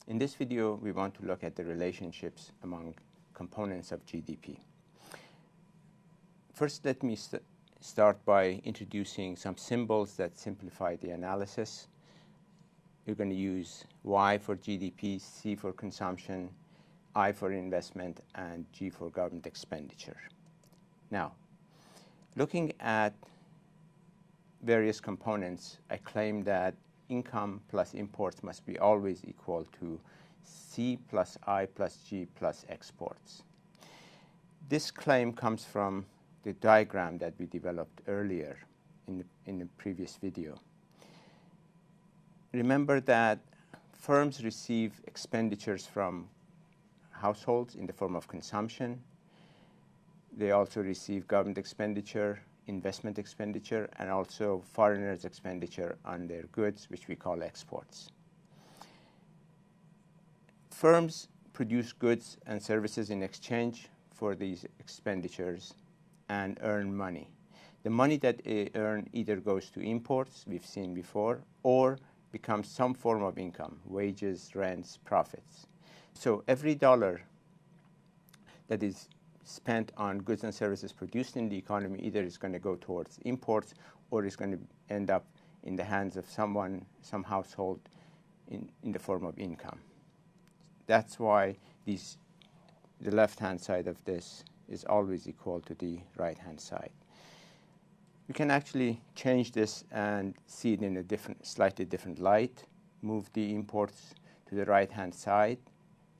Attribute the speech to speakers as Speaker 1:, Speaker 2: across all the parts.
Speaker 1: In this video, we want to look at the relationships among components of GDP. First, let me start by introducing some symbols that simplify the analysis. You're going to use Y for GDP, C for consumption, I for investment, and G for government expenditure. Now, looking at various components, I claim that income plus imports must be always equal to C plus I plus G plus exports. This claim comes from the diagram that we developed earlier in the previous video. Remember that firms receive expenditures from households in the form of consumption. They also receive government expenditure, investment expenditure, and also foreigners' expenditure on their goods, which we call exports. Firms produce goods and services in exchange for these expenditures and earn money. The money that they earn either goes to imports, we've seen before, or becomes some form of income, wages, rents, profits. So every dollar that is spent on goods and services produced in the economy either is going to go towards imports or is going to end up in the hands of someone, some household, in the form of income. That's why the left-hand side of this is always equal to the right-hand side. You can actually change this and see it in a slightly different light. Move the imports to the right-hand side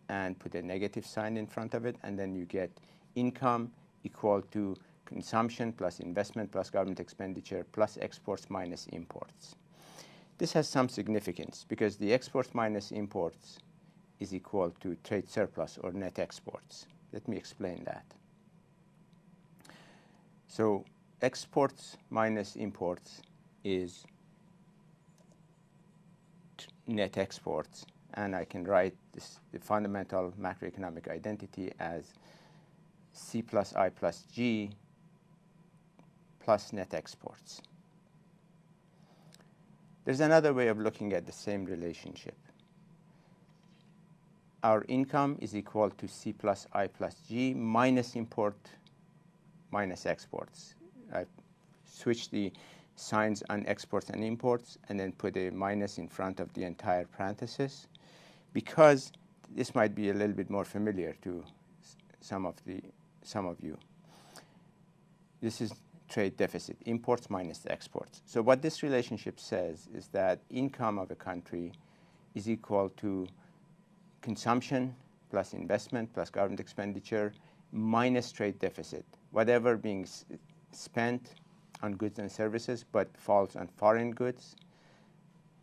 Speaker 1: and put a negative sign in front of it, and then you get income equal to consumption plus investment plus government expenditure plus exports minus imports. This has some significance because the exports minus imports is equal to trade surplus or net exports. Let me explain that. So exports minus imports is net exports, and I can write the fundamental macroeconomic identity as C plus I plus G plus net exports. There's another way of looking at the same relationship. Our income is equal to C plus I plus G minus import minus exports. I switched the signs on exports and imports and then put a minus in front of the entire parenthesis because this might be a little bit more familiar to some of you. This is trade deficit, imports minus exports. So what this relationship says is that income of a country is equal to consumption plus investment plus government expenditure minus trade deficit. Whatever being spent on goods and services but falls on foreign goods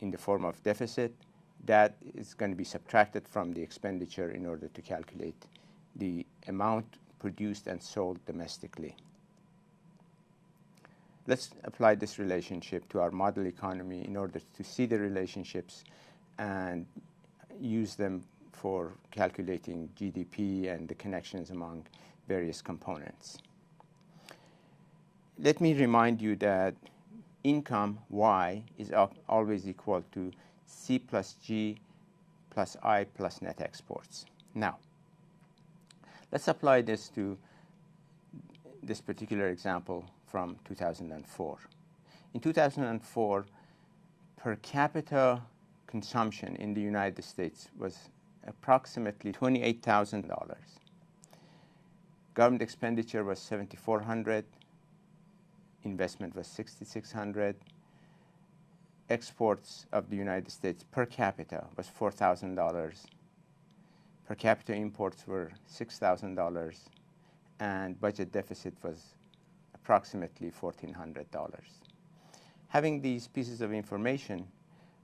Speaker 1: in the form of deficit, that is going to be subtracted from the expenditure in order to calculate the amount produced and sold domestically. Let's apply this relationship to our model economy in order to see the relationships and use them for calculating GDP and the connections among various components. Let me remind you that income, Y, is always equal to C plus G plus I plus net exports. Now, let's apply this to this particular example from 2004. In 2004, per capita consumption in the United States was approximately $28,000. Government expenditure was $7,400. Investment was $6,600. Exports of the United States per capita was $4,000. Per capita imports were $6,000, and budget deficit was approximately $1,400. Having these pieces of information,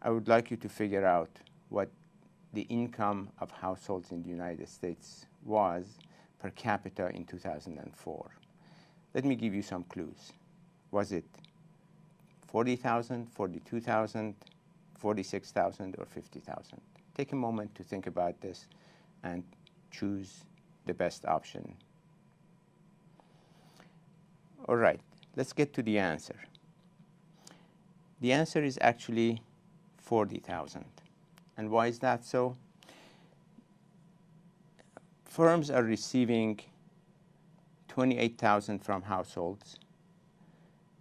Speaker 1: I would like you to figure out what the income of households in the United States was per capita in 2004. Let me give you some clues. Was it 40,000, 42,000, 46,000, or 50,000? Take a moment to think about this and choose the best option. All right, let's get to the answer. The answer is actually 40,000. And why is that so? firms are receiving $28,000 from households,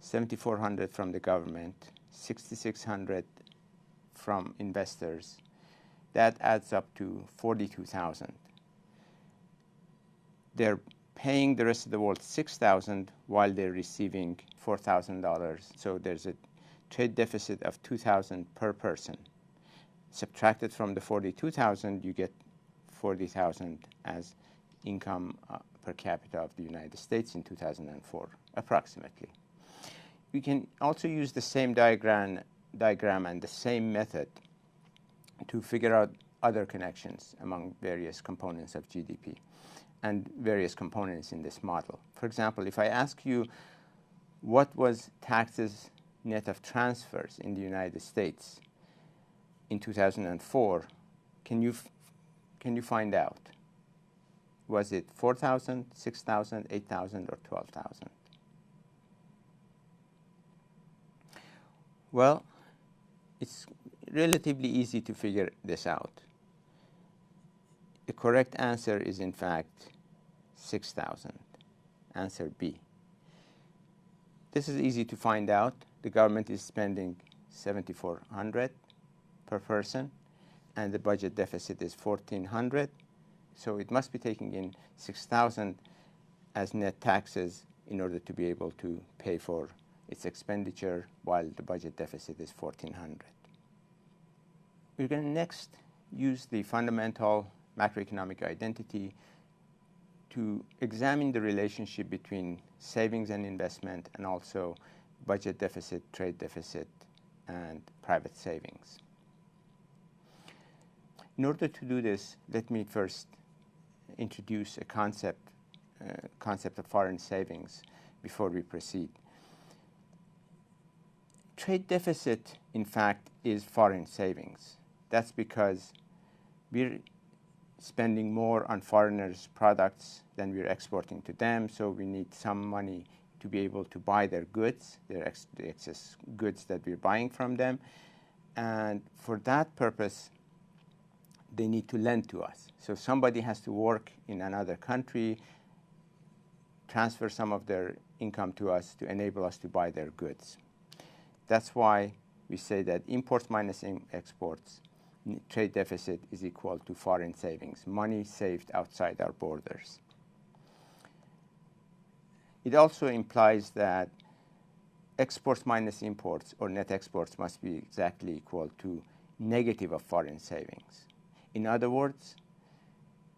Speaker 1: $7,400 from the government, $6,600 from investors. That adds up to $42,000. They're paying the rest of the world $6,000 while they're receiving $4,000. So there's a trade deficit of $2,000 per person. Subtracted from the $42,000, you get $40,000 as income per capita of the United States in 2004, approximately. We can also use the same diagram and the same method to figure out other connections among various components of GDP and various components in this model. For example, if I ask you what was taxes net of transfers in the United States in 2004, can you find out? Was it 4,000, 6,000, 8,000, or 12,000? Well, it's relatively easy to figure this out. The correct answer is, in fact, 6,000. Answer B. This is easy to find out. The government is spending $7,400 per person, and the budget deficit is $1,400. So it must be taking in 6,000 as net taxes in order to be able to pay for its expenditure, while the budget deficit is $1,400. We're going to next use the fundamental macroeconomic identity to examine the relationship between savings and investment, and also budget deficit, trade deficit, and private savings. In order to do this, let me first introduce a concept of foreign savings before we proceed. Trade deficit, in fact, is foreign savings. That's because we're spending more on foreigners' products than we're exporting to them, so we need some money to be able to buy their goods, the excess goods that we're buying from them. And for that purpose, they need to lend to us. So somebody has to work in another country, transfer some of their income to us to enable us to buy their goods. That's why we say that imports minus exports, trade deficit is equal to foreign savings, money saved outside our borders. It also implies that exports minus imports, or net exports, must be exactly equal to negative of foreign savings. In other words,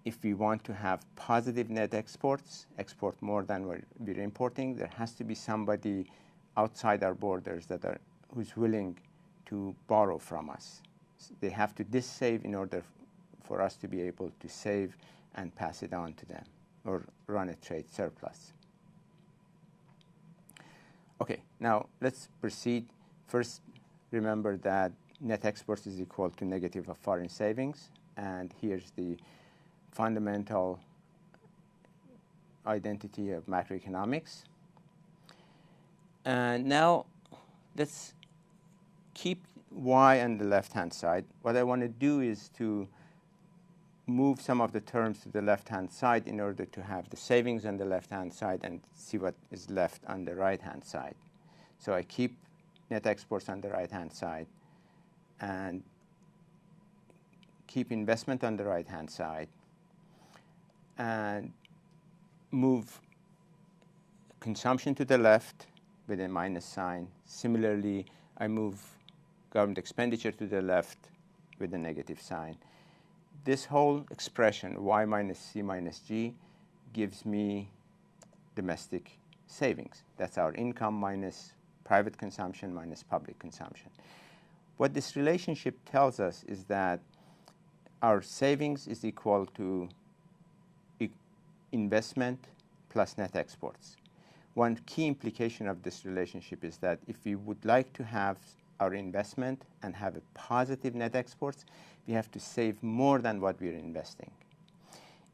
Speaker 1: if we want to have positive net exports, export more than we're importing, there has to be somebody outside our borders who's willing to borrow from us. They have to dissave in order for us to be able to save and pass it on to them, or run a trade surplus. Okay, now let's proceed. First, remember that net exports is equal to negative of foreign savings, and here's the fundamental identity of macroeconomics. And now let's keep y on the left-hand side. What I want to do is to move some of the terms to the left-hand side in order to have the savings on the left-hand side and see what is left on the right-hand side. So I keep net exports on the right-hand side and keep investment on the right-hand side and move consumption to the left with a minus sign. Similarly, I move government expenditure to the left with a negative sign. This whole expression, y minus c minus g, gives me domestic savings. That's our income minus private consumption minus public consumption. What this relationship tells us is that our savings is equal to investment plus net exports. One key implication of this relationship is that if we would like to have our investment and have a positive net exports, we have to save more than what we are investing.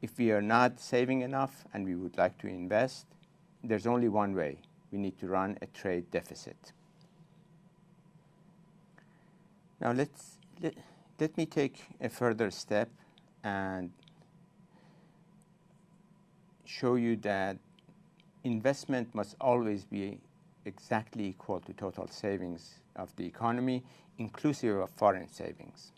Speaker 1: If we are not saving enough and we would like to invest, there's only one way. We need to run a trade deficit. Now let me take a further step and show you that investment must always be exactly equal to total savings of the economy, inclusive of foreign savings.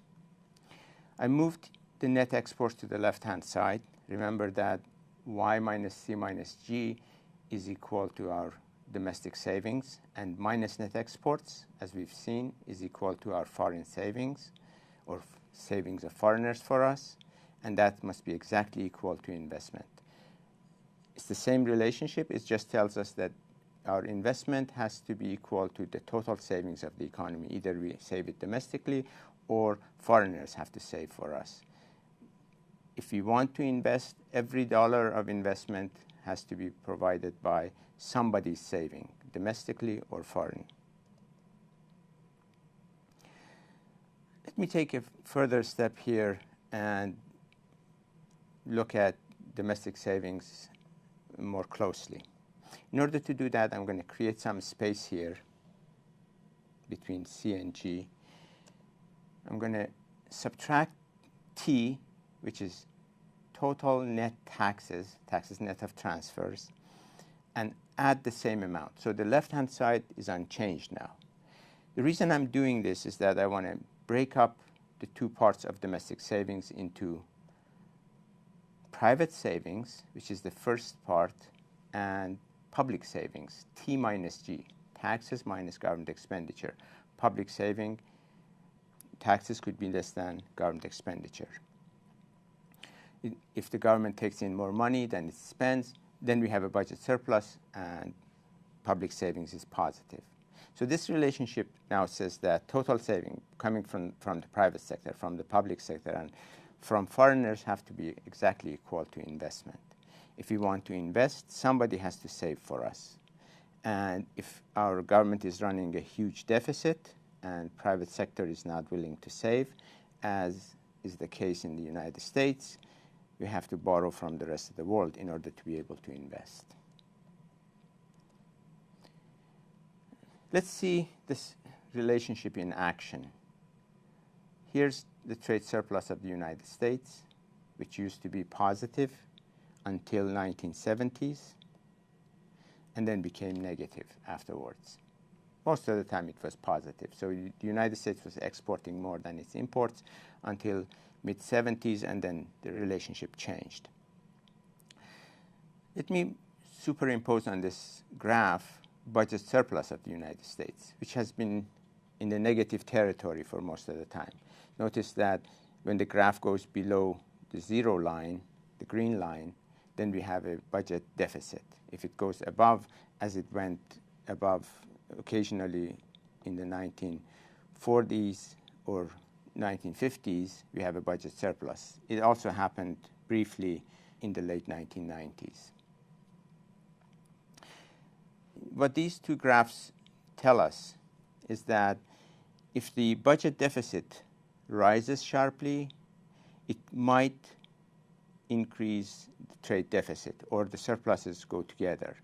Speaker 1: I moved the net exports to the left-hand side. Remember that Y minus C minus G is equal to our domestic savings, and minus net exports, as we've seen, is equal to our foreign savings, or savings of foreigners for us, and that must be exactly equal to investment. It's the same relationship. It just tells us that our investment has to be equal to the total savings of the economy. Either we save it domestically or foreigners have to save for us. If we want to invest, every dollar of investment has to be provided by somebody's saving, domestically or foreign. Let me take a further step here and look at domestic savings more closely. In order to do that, I'm going to create some space here between C and G. I'm going to subtract T, which is total net taxes, taxes net of transfers, and add the same amount. So the left-hand side is unchanged now. The reason I'm doing this is that I want to break up the two parts of domestic savings into private savings, which is the first part, and public savings, T minus G, taxes minus government expenditure. Public saving, taxes could be less than government expenditure. If the government takes in more money than it spends, then we have a budget surplus and public savings is positive. So this relationship now says that total saving coming from the private sector, from the public sector, and from foreigners have to be exactly equal to investment. If we want to invest, somebody has to save for us. And if our government is running a huge deficit and private sector is not willing to save, as is the case in the United States, we have to borrow from the rest of the world in order to be able to invest. Let's see this relationship in action. Here's the trade surplus of the United States, which used to be positive until 1970s, and then became negative afterwards. Most of the time it was positive. So the United States was exporting more than its imports until mid-70s, and then the relationship changed. Let me superimpose on this graph budget surplus of the United States, which has been in the negative territory for most of the time. Notice that when the graph goes below the zero line, the green line, then we have a budget deficit. If it goes above, as it went above occasionally in the 1940s or 1950s, we have a budget surplus. It also happened briefly in the late 1990s. What these two graphs tell us is that if the budget deficit rises sharply, it might increase the trade deficit, or the surpluses go together.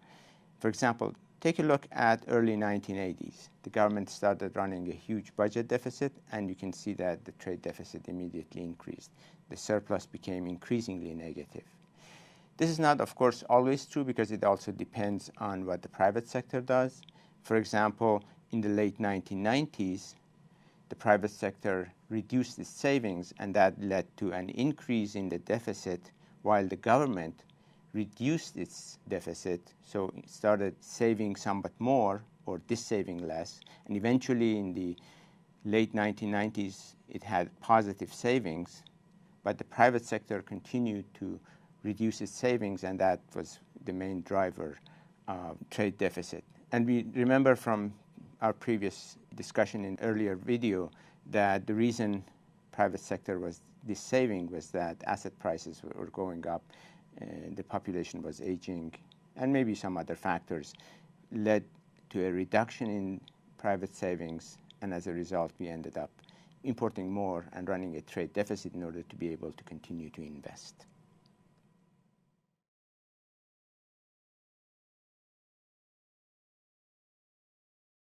Speaker 1: For example, take a look at early 1980s. The government started running a huge budget deficit, and you can see that the trade deficit immediately increased. The surplus became increasingly negative. This is not, of course, always true, because it also depends on what the private sector does. For example, in the late 1990s, the private sector reduced its savings, and that led to an increase in the deficit, while the government reduced its deficit, so it started saving somewhat more or dissaving less, and eventually in the late 1990s it had positive savings, but the private sector continued to reduce its savings, and that was the main driver of trade deficit. And we remember from our previous discussion in earlier video that the reason private sector was dissaving was that asset prices were going up, the population was aging, and maybe some other factors led to a reduction in private savings, and as a result we ended up importing more and running a trade deficit in order to be able to continue to invest.